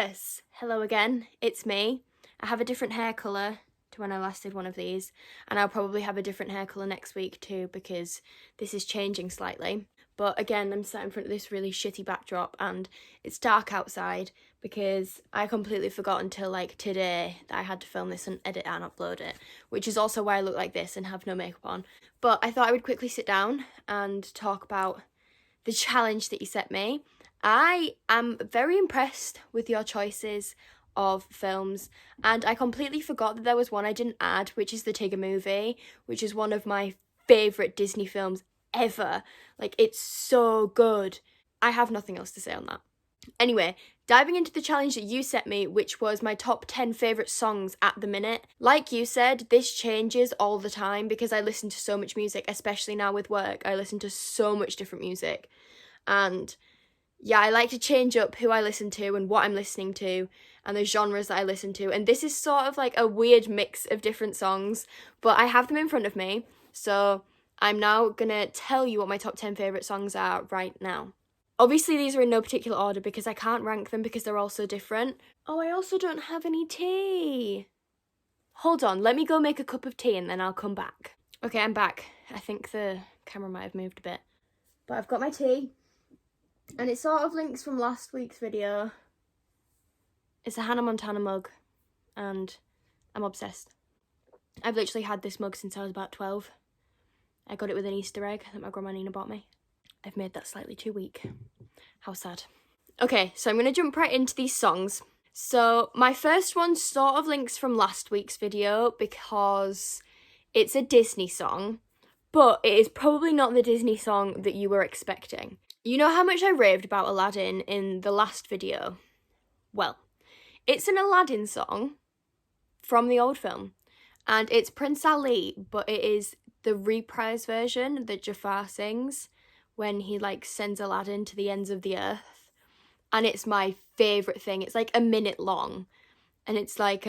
Yes, hello again, it's me. I have a different hair colour to when I last did one of these, and I'll probably have a different hair colour next week too because this is changing slightly. But again, I'm sat in front of this really shitty backdrop and it's dark outside because I completely forgot until like today that I had to film this and edit and upload it, which is also why I look like this and have no makeup on. But I thought I would quickly sit down and talk about the challenge that you set me. I am very impressed with your choices of films, and I completely forgot that there was one I didn't add, which is the Tigger movie, which is one of my favourite Disney films ever. Like, it's so good. I have nothing else to say on that. Anyway, diving into the challenge that you set me, which was my top 10 favourite songs at the minute. Like you said, this changes all the time because I listen to so much music, especially now with work. I listen to so much different music. And yeah, I like to change up who I listen to and what I'm listening to and the genres that I listen to. And this is sort of like a weird mix of different songs, but I have them in front of me. So I'm now gonna tell you what my top 10 favourite songs are right now. Obviously, these are in no particular order because I can't rank them because they're all so different. Oh, I also don't have any tea. Hold on, let me go make a cup of tea and then I'll come back. Okay, I'm back. I think the camera might have moved a bit. But I've got my tea. And it sort of links from last week's video. It's a Hannah Montana mug. And I'm obsessed. I've literally had this mug since I was about 12. I got it with an Easter egg that my grandma Nina bought me. I've made that slightly too weak. How sad. Okay, so I'm going to jump right into these songs. So my first one sort of links from last week's video because it's a Disney song, but it is probably not the Disney song that you were expecting. You know how much I raved about Aladdin in the last video? Well, it's an Aladdin song from the old film, and it's Prince Ali, but it is the reprise version that Jafar sings when he like sends Aladdin to the ends of the earth, and it's my favourite thing. It's like a minute long, and it's like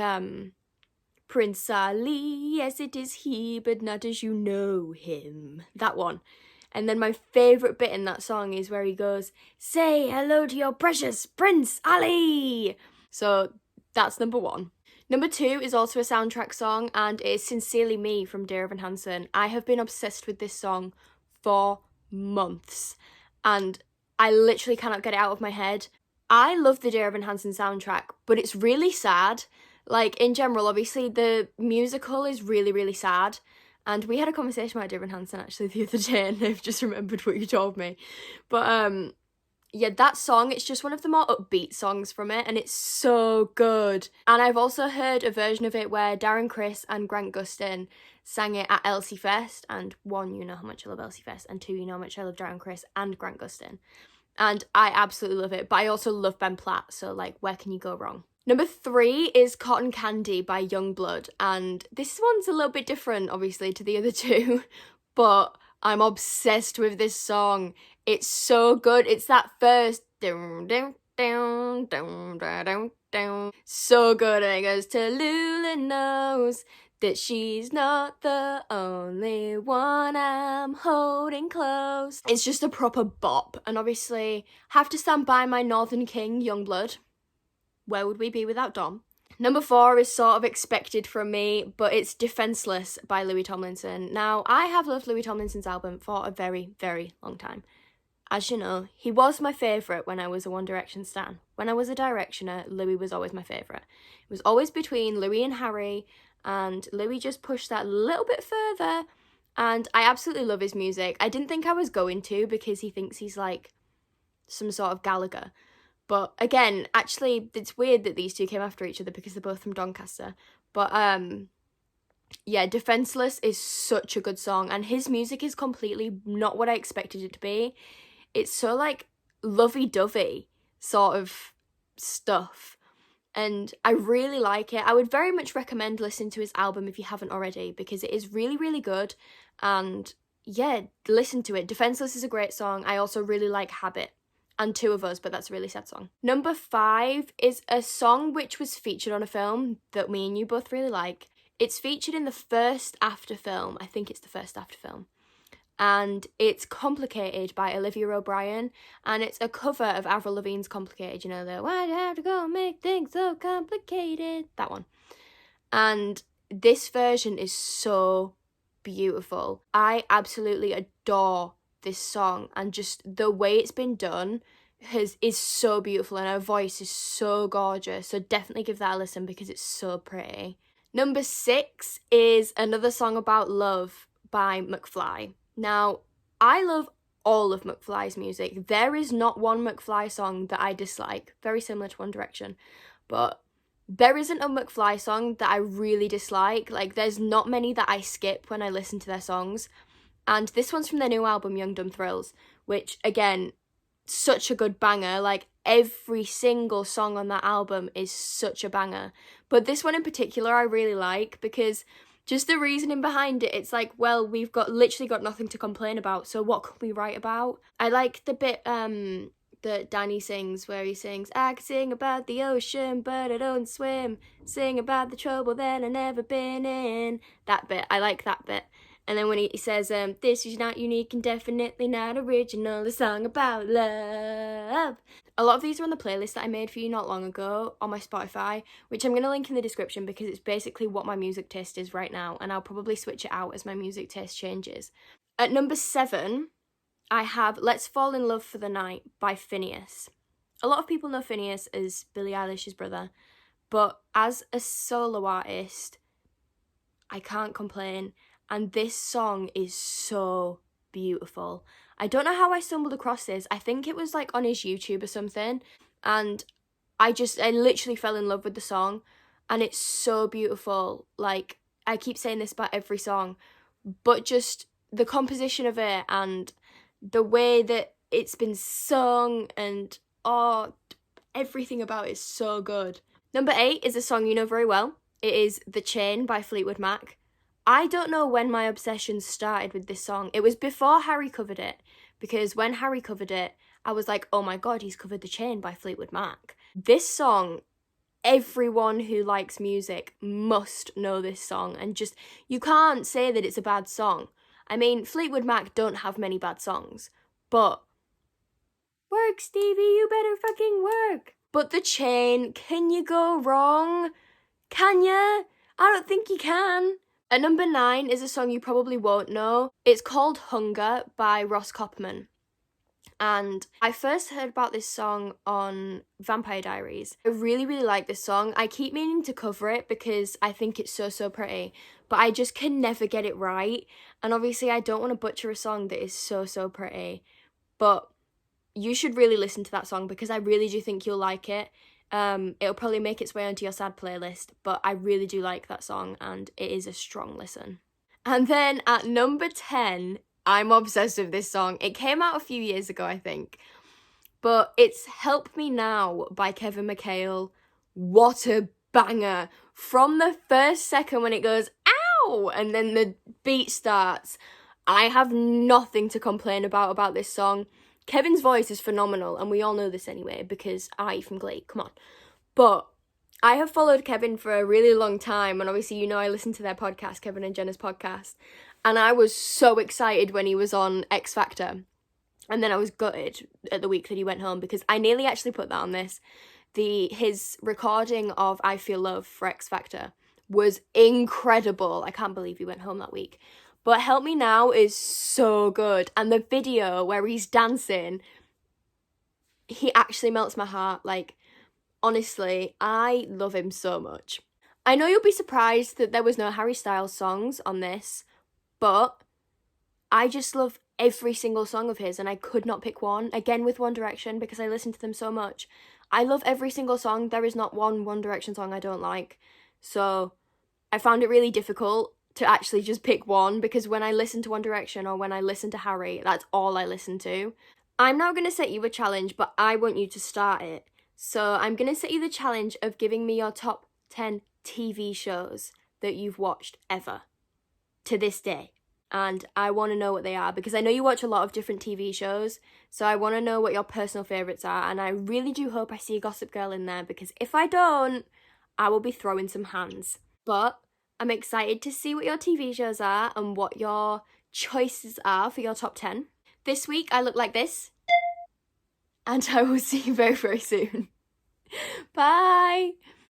Prince Ali, yes it is he, but not as you know him. That one. And then my favourite bit in that song is where he goes, "Say hello to your precious Prince Ali!" So that's number one. Number two is also a soundtrack song, and it's Sincerely Me from Dear Evan Hansen. I have been obsessed with this song for months, and I literally cannot get it out of my head. I love the Dear Evan Hansen soundtrack, but it's really sad. Like, in general, obviously, the musical is really, really sad. And we had a conversation about Dear Evan Hansen actually the other day, and I've just remembered what you told me. But yeah, that song, it's just one of the more upbeat songs from it, and it's so good. And I've also heard a version of it where Darren Criss and Grant Gustin sang it at Elsie Fest, and one, you know how much I love Elsie Fest, and two, you know how much I love Darren Criss and Grant Gustin. And I absolutely love it, but I also love Ben Platt, so like, where can you go wrong? Number three is Cotton Candy by Yungblud, and this one's a little bit different, obviously, to the other two, but I'm obsessed with this song. It's so good. It's that first down, down, down, down, down, down. So good, and it goes, Tallulah knows that she's not the only one I'm holding close. It's just a proper bop, and obviously, have to stand by my Northern King, Yungblud. Where would we be without Dom? Number four is sort of expected from me, but it's Defenseless by Louis Tomlinson. Now, I have loved Louis Tomlinson's album for a very, very long time. As you know, he was my favourite when I was a One Direction stan. When I was a Directioner, Louis was always my favourite. It was always between Louis and Harry, and Louis just pushed that a little bit further, and I absolutely love his music. I didn't think I was going to because he thinks he's like some sort of Gallagher. But again, actually, it's weird that these two came after each other because they're both from Doncaster. But yeah, Defenseless is such a good song, and his music is completely not what I expected it to be. It's so like lovey-dovey sort of stuff, and I really like it. I would very much recommend listening to his album if you haven't already, because it is really, really good, and yeah, listen to it. Defenseless is a great song. I also really like Habit. And Two of Us, but that's a really sad song. Number five is a song which was featured on a film that me and you both really like. It's featured in the first After film. I think it's the first After film. and it's Complicated by Olivia O'Brien, and it's a cover of Avril Lavigne's Complicated, you know, the why do you have to go and make things so complicated, that one. And this version is so beautiful. I absolutely adore this song, and just the way it's been done is so beautiful, and her voice is so gorgeous, so definitely give that a listen because it's so pretty. Number 6 is another song about love by McFly. Now, I love all of McFly's music. There is not one McFly song that I dislike, very similar to One Direction, but there isn't a McFly song that I really dislike. Like, there's not many that I skip when I listen to their songs, and this one's from their new album, Young Dumb Thrills, which, again, such a good banger. Like, every single song on that album is such a banger, but this one in particular I really like because just the reasoning behind it, it's like, well, we've literally got nothing to complain about, so what can we write about? I like the bit that Danny sings, where he sings, I can sing about the ocean, but I don't swim, sing about the trouble that I've never been in. That bit, I like that bit. And then when he says, this is not unique and definitely not original, a song about love. A lot of these are on the playlist that I made for you not long ago on my Spotify, which I'm going to link in the description because it's basically what my music taste is right now, and I'll probably switch it out as my music taste changes. At number 7, I have Let's Fall in Love for the Night by Finneas. A lot of people know Finneas as Billie Eilish's brother, but as a solo artist, I can't complain. And this song is so beautiful. I don't know how I stumbled across this. I think it was like on his YouTube or something. And I literally fell in love with the song. And it's so beautiful. Like, I keep saying this about every song, but just the composition of it and the way that it's been sung and everything about it is so good. Number 8 is a song you know very well. It is The Chain by Fleetwood Mac. I don't know when my obsession started with this song. It was before Harry covered it, because when Harry covered it, I was like, oh my god, he's covered The Chain by Fleetwood Mac. This song, everyone who likes music must know this song, and just, you can't say that it's a bad song. I mean, Fleetwood Mac don't have many bad songs, but work, Stevie, you better fucking work. But The Chain, can you go wrong? Can ya? I don't think you can. At number 9 is a song you probably won't know. It's called Hunger by Ross Copperman. And I first heard about this song on Vampire Diaries. I really, really like this song. I keep meaning to cover it because I think it's so, so pretty, but I just can never get it right. And obviously I don't want to butcher a song that is so, so pretty, but you should really listen to that song because I really do think you'll like it. It'll probably make its way onto your sad playlist, but I really do like that song and it is a strong listen. And then at number 10, I'm obsessed with this song. It came out a few years ago, I think, but it's Help Me Now by Kevin McHale. What a banger. From the first second when it goes, ow, and then the beat starts, I have nothing to complain about this song. Kevin's voice is phenomenal, and we all know this anyway, because from Glee, come on. But I have followed Kevin for a really long time, and obviously, you know, I listen to their podcast, Kevin and Jenna's podcast, and I was so excited when he was on X Factor, and then I was gutted at the week that he went home, because I nearly actually put that on this. His recording of I Feel Love for X Factor was incredible. I can't believe he went home that week. But Help Me Now is so good. And the video where he's dancing, he actually melts my heart. Like, honestly, I love him so much. I know you'll be surprised that there was no Harry Styles songs on this, but I just love every single song of his, and I could not pick one. Again, with One Direction, because I listen to them so much. I love every single song. There is not one One Direction song I don't like. So I found it really difficult to actually just pick one, because when I listen to One Direction or when I listen to Harry, that's all I listen to. I'm now going to set you a challenge, but I want you to start it. So I'm going to set you the challenge of giving me your top 10 TV shows that you've watched ever to this day. And I want to know what they are, because I know you watch a lot of different TV shows, so I want to know what your personal favourites are, and I really do hope I see a Gossip Girl in there, because if I don't, I will be throwing some hands. But I'm excited to see what your TV shows are and what your choices are for your top 10. This week I look like this, and I will see you very, very soon. Bye!